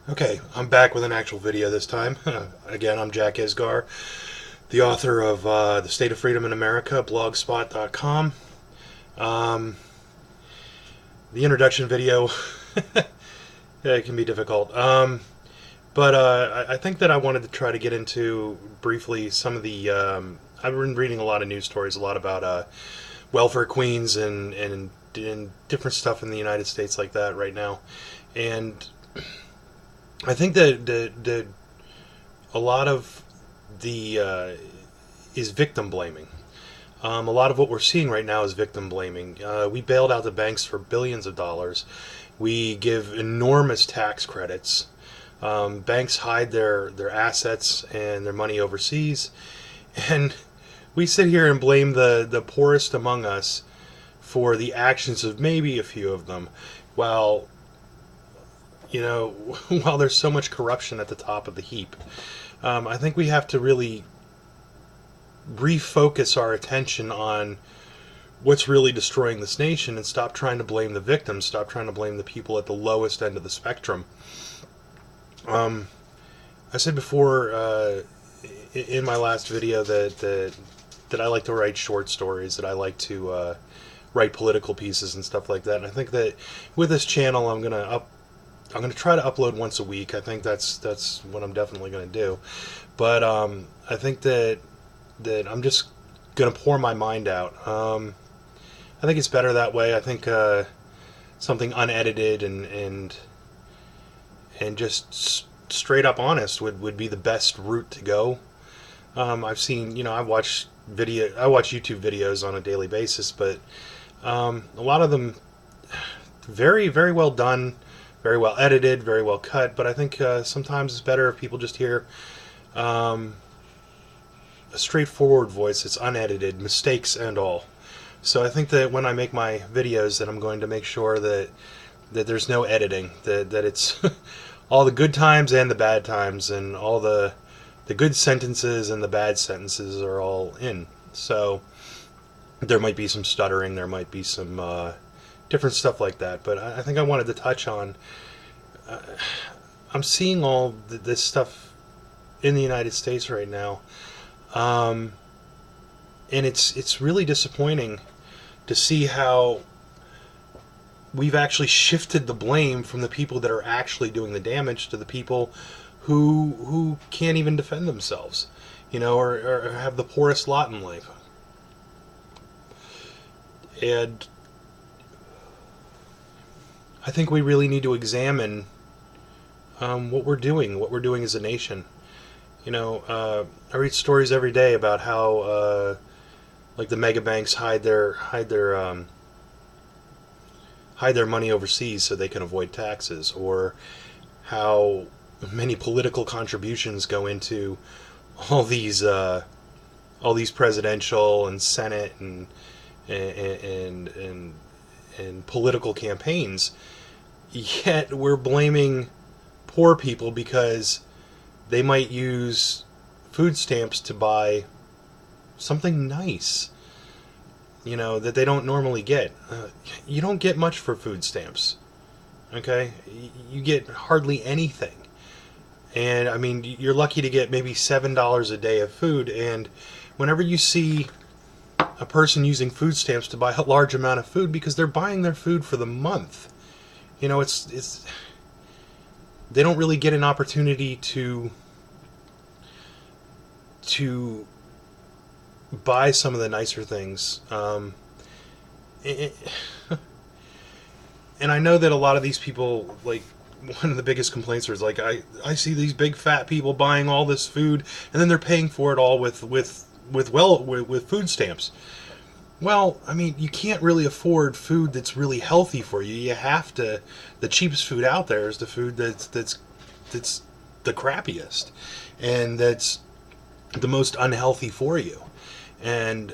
Okay, I'm back with an actual video this time. Again, I'm Jack Isgar, the author of The State of Freedom in America, blogspot.com. Um, the introduction video it can be difficult. But I think that I wanted to try to get into briefly some of the. I've been reading a lot of news stories, a lot about welfare queens and different stuff in the United States like that right now. And I think that a lot of the is victim blaming. A lot of what we're seeing right now is victim blaming. We bailed out the banks for billions of dollars. We give enormous tax credits. Banks hide their assets and their money overseas, and we sit here and blame the poorest among us for the actions of maybe a few of them, while while there's so much corruption at the top of the heap. I think we have to really refocus our attention on what's really destroying this nation and stop trying to blame the victims, stop trying to blame the people at the lowest end of the spectrum. I said before in my last video that I like to write short stories, that I like to write political pieces and stuff like that. And I think that with this channel, I'm gonna try to upload once a week. I think that's what I'm definitely gonna do. But I think that I'm just gonna pour my mind out. I think it's better that way. I think something unedited and just straight up honest would be the best route to go. I've seen, I watch YouTube videos on a daily basis, but a lot of them very, very well done, very well edited, very well cut. But I think sometimes it's better if people just hear a straightforward voice that's unedited, mistakes and all. So I think that when I make my videos, that I'm going to make sure that there's no editing, that it's all the good times and the bad times, and all the good sentences and the bad sentences are all in. So there might be some stuttering, there might be some different stuff like that. But I think I wanted to touch on, I'm seeing all this stuff in the United States right now. And it's really disappointing to see how we've actually shifted the blame from the people that are actually doing the damage to the people who can't even defend themselves, or have the poorest lot in life. And I think we really need to examine what we're doing as a nation. I read stories every day about how like the mega banks hide their money overseas so they can avoid taxes, or how many political contributions go into all these presidential and Senate and political campaigns. Yet we're blaming poor people because they might use food stamps to buy something nice, that they don't normally get. You don't get much for food stamps, okay? You get hardly anything. And, I mean, you're lucky to get maybe $7 a day of food, and whenever you see a person using food stamps to buy a large amount of food, because they're buying their food for the month, it's they don't really get an opportunity to buy some of the nicer things. And I know that a lot of these people, like, one of the biggest complaints is, like, I see these big fat people buying all this food, and then they're paying for it all with food stamps. Well, I mean, you can't really afford food that's really healthy for you. You have to. The cheapest food out there is the food that's the crappiest, and that's the most unhealthy for you. And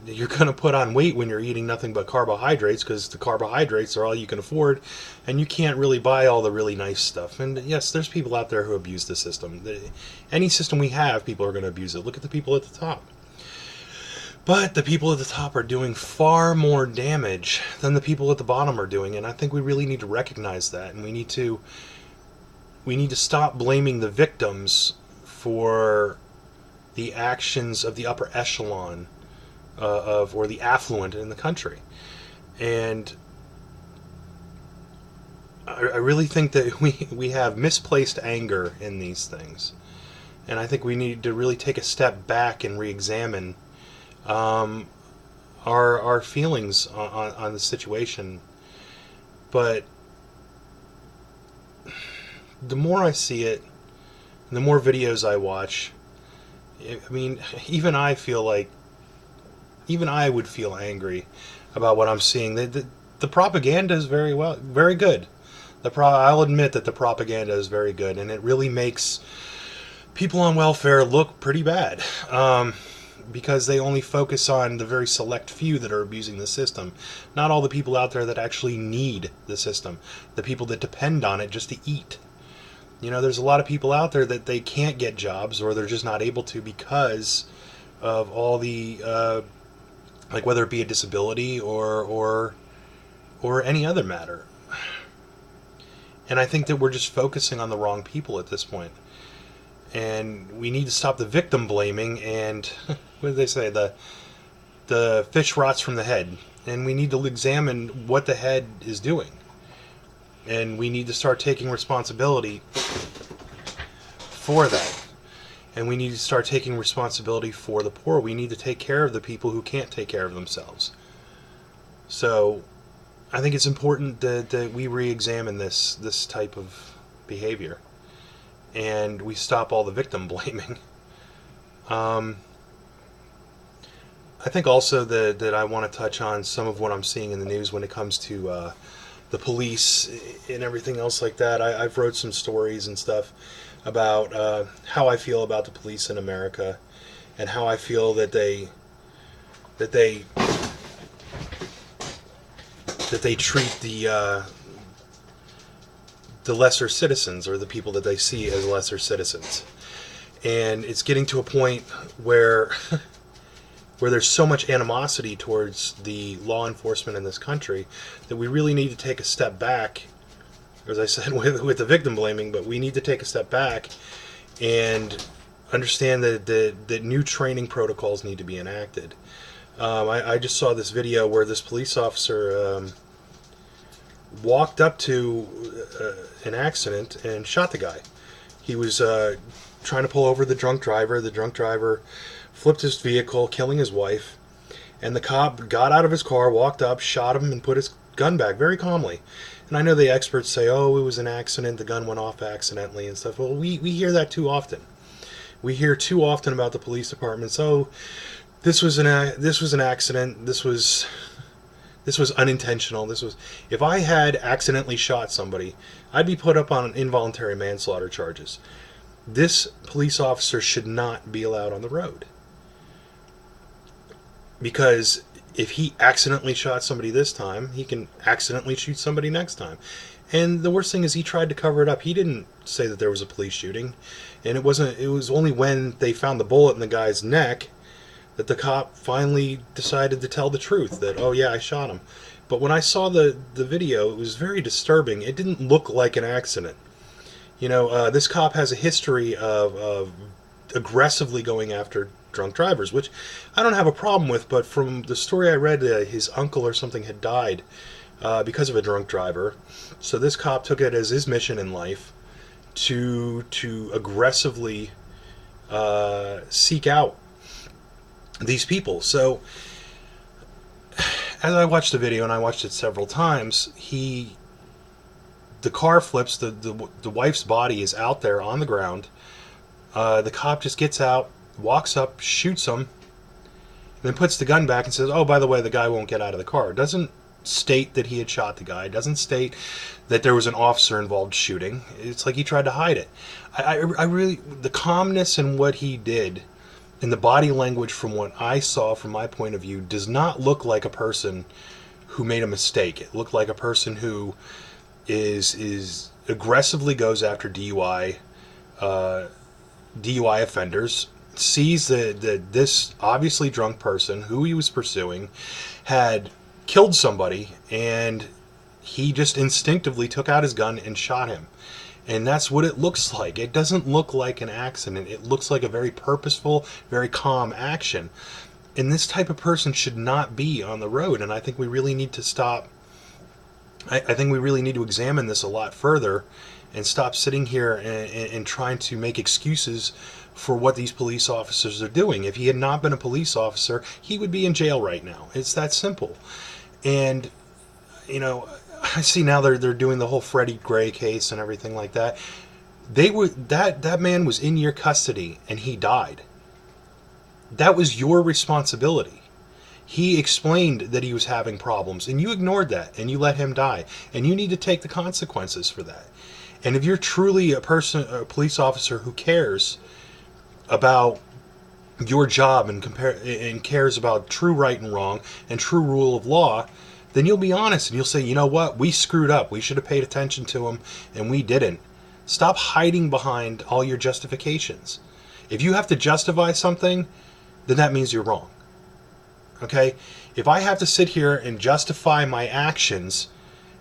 you're going to put on weight when you're eating nothing but carbohydrates, because the carbohydrates are all you can afford, and you can't really buy all the really nice stuff. And yes, there's people out there who abuse the system. Any system we have, people are going to abuse it. Look at the people at the top. But the people at the top are doing far more damage than the people at the bottom are doing, and I think we really need to recognize that, and we need to we need to stop blaming the victims for the actions of the upper echelon or the affluent in the country. And I really think that we have misplaced anger in these things. And I think we need to really take a step back and re-examine our feelings on the situation. But the more I see it, the more videos I watch, I mean, even I would feel angry about what I'm seeing. The propaganda is very good. I'll admit that the propaganda is very good, and it really makes people on welfare look pretty bad, because they only focus on the very select few that are abusing the system, not all the people out there that actually need the system, the people that depend on it just to eat. You know, there's a lot of people out there that they can't get jobs, or they're just not able to because of all the like, whether it be a disability or any other matter. And I think that we're just focusing on the wrong people at this point. And we need to stop the victim blaming, and what do they say? The fish rots from the head. And we need to examine what the head is doing. And we need to start taking responsibility for that. And we need to start taking responsibility for the poor. We need to take care of the people who can't take care of themselves. So I think it's important that we re-examine this type of behavior, and we stop all the victim blaming. I think also that I want to touch on some of what I'm seeing in the news when it comes to the police and everything else like that. I've wrote some stories and stuff about how I feel about the police in America, and how I feel that they treat the lesser citizens, or the people that they see as lesser citizens. And it's getting to a point where there's so much animosity towards the law enforcement in this country that we really need to take a step back, as I said, with the victim blaming, but we need to take a step back and understand that new training protocols need to be enacted. I just saw this video where this police officer walked up to an accident and shot the guy. He was trying to pull over the drunk driver. The drunk driver flipped his vehicle, killing his wife. And the cop got out of his car, walked up, shot him, and put his gun back very calmly. And I know the experts say, oh, it was an accident, the gun went off accidentally and stuff. Well, we hear that too often. We hear too often about the police departments, oh, this was an accident, this was unintentional, if I had accidentally shot somebody, I'd be put up on involuntary manslaughter charges. This police officer should not be allowed on the road. Because if he accidentally shot somebody this time, he can accidentally shoot somebody next time. And the worst thing is, he tried to cover it up. He didn't say that there was a police shooting. And it was only when they found the bullet in the guy's neck that the cop finally decided to tell the truth, that, oh yeah, I shot him. But when I saw the video, it was very disturbing. It didn't look like an accident. You know, this cop has a history of aggressively going after drunk drivers, which I don't have a problem with, but from the story I read, his uncle or something had died because of a drunk driver. So this cop took it as his mission in life to aggressively seek out these people. So as I watched the video, and I watched it several times, the car flips, the wife's body is out there on the ground. The cop just gets out, walks up, shoots him, and then puts the gun back and says, oh, by the way, the guy won't get out of the car. Doesn't state that he had shot the guy. Doesn't state that there was an officer involved shooting. It's like he tried to hide it. I really, the calmness in what he did, and the body language from what I saw from my point of view, does not look like a person who made a mistake. It looked like a person who is aggressively goes after DUI offenders, sees that this obviously drunk person who he was pursuing had killed somebody, and he just instinctively took out his gun and shot him. And that's what it looks like. It doesn't look like an accident. It looks like a very purposeful, very calm action. And this type of person should not be on the road. And I think we really need to stop. I think we really need to examine this a lot further and stop sitting here and trying to make excuses for what these police officers are doing. If he had not been a police officer, he would be in jail right now. It's that simple. And, you know, I see now they're doing the whole Freddie Gray case and everything like that. That man was in your custody and he died. That was your responsibility. He explained that he was having problems and you ignored that and you let him die, and you need to take the consequences for that. And if you're truly a police officer who cares about your job and cares about true right and wrong and true rule of law, then you'll be honest and you'll say, you know what, we screwed up. We should have paid attention to him and we didn't. Stop hiding behind all your justifications. If you have to justify something, then that means you're wrong. Okay? If I have to sit here and justify my actions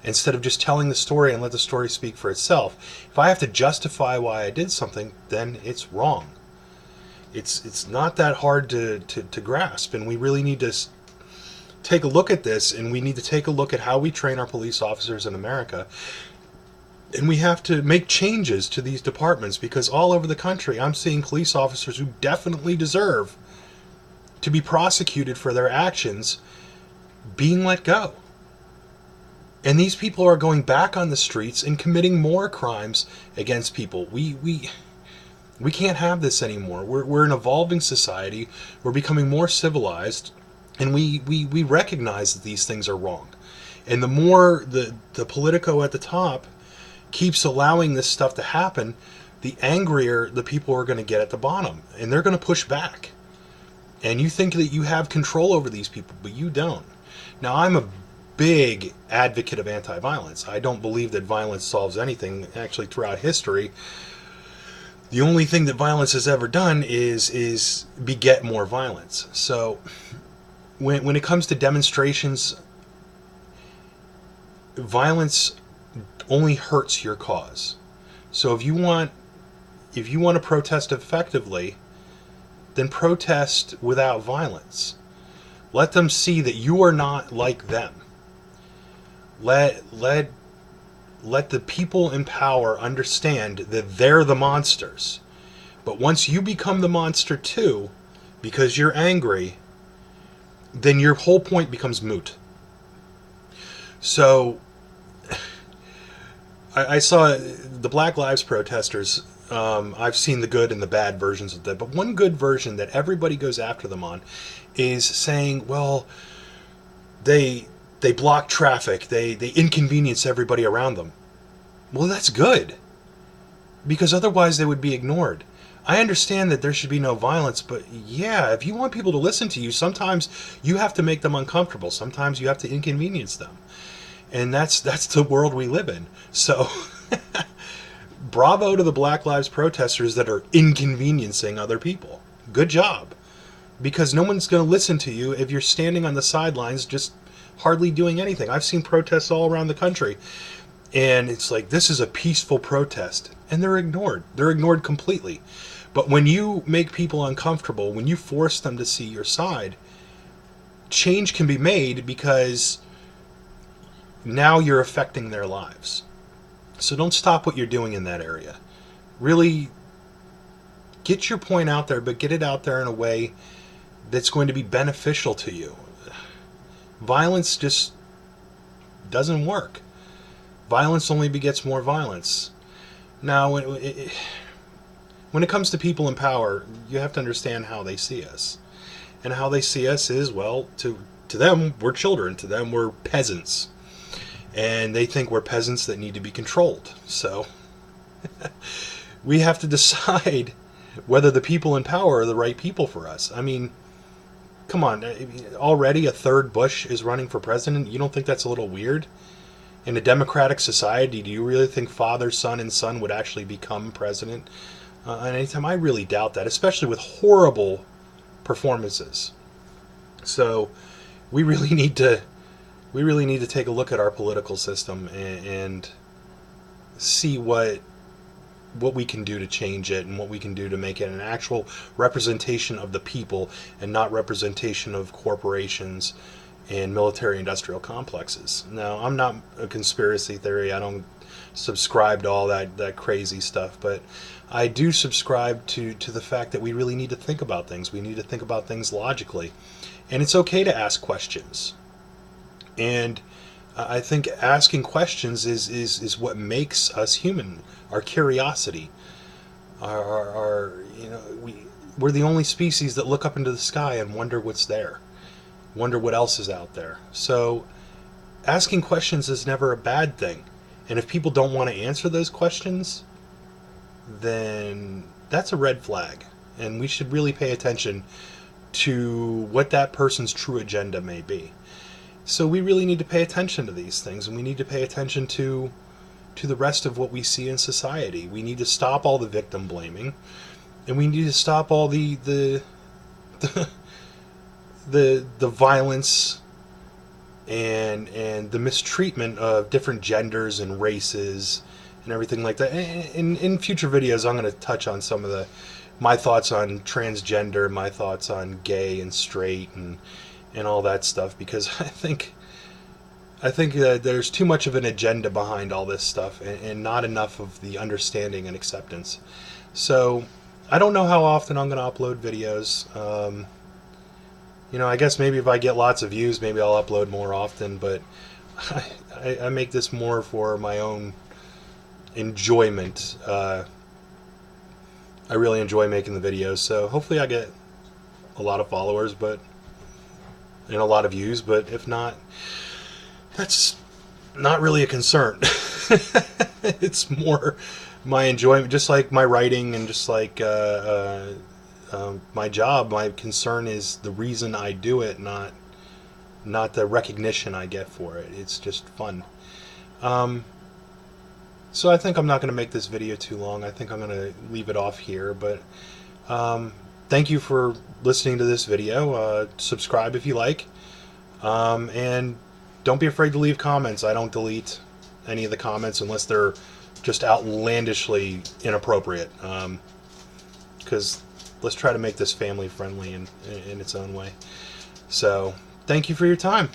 instead of just telling the story and let the story speak for itself, if I have to justify why I did something, then it's wrong. It's not that hard to grasp, and we really need to take a look at this, and we need to take a look at how we train our police officers in America. And we have to make changes to these departments, because all over the country I'm seeing police officers who definitely deserve to be prosecuted for their actions being let go. And these people are going back on the streets and committing more crimes against people. We can't have this anymore. We're an evolving society. We're becoming more civilized, and we recognize that these things are wrong. And the more the politico at the top keeps allowing this stuff to happen, the angrier the people are going to get at the bottom, and they're going to push back. And you think that you have control over these people, but you don't. Now, I'm a big advocate of anti-violence. I don't believe that violence solves anything. Actually, throughout history, the only thing that violence has ever done is beget more violence. So when it comes to demonstrations, violence only hurts your cause. So if you want to protest effectively, then protest without violence. Let them see that you are not like them. Let the people in power understand that they're the monsters. But once you become the monster too, because you're angry, then your whole point becomes moot. So I saw the Black Lives protesters. I've seen the good and the bad versions of that, but one good version that everybody goes after them on is saying, well, they block traffic, they inconvenience everybody around them. Well, that's good, because otherwise they would be ignored. I understand that there should be no violence, but yeah, if you want people to listen to you, sometimes you have to make them uncomfortable. Sometimes you have to inconvenience them. And that's the world we live in. So bravo to the Black Lives protesters that are inconveniencing other people. Good job. Because no one's going to listen to you if you're standing on the sidelines just hardly doing anything. I've seen protests all around the country, and it's like, this is a peaceful protest, and they're ignored. They're ignored completely. But when you make people uncomfortable, when you force them to see your side, change can be made, because now you're affecting their lives. So don't stop what you're doing in that area. Really get your point out there, but get it out there in a way that's going to be beneficial to you. Violence just doesn't work. Violence only begets more violence. Now, when it comes to people in power, you have to understand how they see us. And how they see us is, well, to them, we're children. To them, we're peasants. And they think we're peasants that need to be controlled. So we have to decide whether the people in power are the right people for us. I mean, come on. Already a third Bush is running for president. You don't think that's a little weird? In a democratic society, do you really think father, son, and son would actually become president at any time? I really doubt that, especially with horrible performances. So we really need to take a look at our political system and see what what we can do to change it and what we can do to make it an actual representation of the people and not representation of corporations and military industrial complexes. Now, I'm not a conspiracy theory. I don't subscribe to all that crazy stuff, but I do subscribe to the fact that we really need to think about things. We need to think about things logically. And it's okay to ask questions. And I think asking questions is what makes us human. Our curiosity, our we're the only species that look up into the sky and wonder what's there, wonder what else is out there. So asking questions is never a bad thing. And if people don't want to answer those questions, then that's a red flag. And we should really pay attention to what that person's true agenda may be. So we really need to pay attention to these things, and we need to pay attention to the rest of what we see in society. We need to stop all the victim blaming, and we need to stop all the violence and the mistreatment of different genders and races and everything like that. In future videos, I'm going to touch on some of my thoughts on transgender, my thoughts on gay and straight and all that stuff, because I think that there's too much of an agenda behind all this stuff and not enough of the understanding and acceptance. So I don't know how often I'm going to upload videos. I guess maybe if I get lots of views, maybe I'll upload more often, but I make this more for my own enjoyment. I really enjoy making the videos, so hopefully I get a lot of followers and a lot of views, but if not, that's not really a concern. It's more my enjoyment, just like my writing and just like my job. My concern is the reason I do it, not the recognition I get for it. It's just fun. So I think I'm not going to make this video too long. I think I'm going to leave it off here, but thank you for listening to this video. Subscribe if you like, and don't be afraid to leave comments. I don't delete any of the comments unless they're just outlandishly inappropriate, because let's try to make this family friendly in its own way. So thank you for your time.